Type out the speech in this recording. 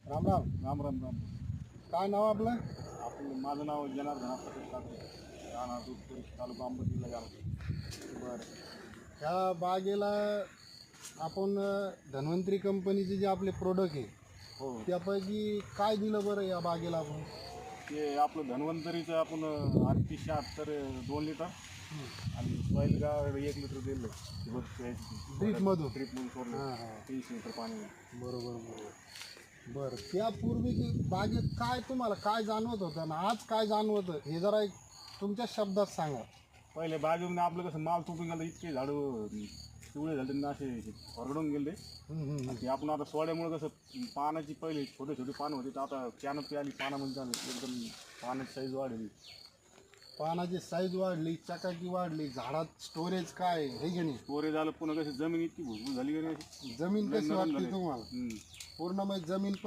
राम राम. राम राम राम. काय नाव आपलं? आपलं माझं नाव जनार्दन आप्पासाहेब काकडे, राहणार दूधपूर, तालुका अंबड, जिल्हा जालना. बरं. ह्या बागेला आपण धन्वंतरी कंपनीचे जे आपले प्रोडक्ट आहे हो, त्यापैकी काय दिलं बरं या बागेला आपण? ते आपलं धन्वंतरीचं आपण 3876 2 लिटर आणि सॉईल गार्ड 1 लिटर दिलं. ड्रीपमधून? ड्रीपमधून सोडलं हां हां, 30 लिटर पाणी. बरोबर बरोबर. बरं, त्यापूर्वी की बागेत काय तुम्हाला काय जाणवत होतं ना आज काय जाणवतं हे जरा एक तुमच्या शब्दात सांगा. पहिले बागेमध्ये आपलं कसं माल तुटून गेलं, इतके झाडं पिवळे झाले ना, असे हरडून गेले. आणि ते आपण आता सोड्यामुळे कसं पानाची पहिले छोटे छोटे पानं होते, तर आता कॅनपी आली पानामध्ये झाली, एकदम पानाची साईज वाढली. पानाची साईज वाढली, चकाकी वाढली, झाडात स्टोरेज काय हे की नाही? स्टोरेज झालं, पुन्हा कसं जमीन इतकी भुसभुस झाली की नाही, जमीन कशी नरम वाटते झाली. तुम्हाला? हम्म. पूर्ण म्हणजे जमीन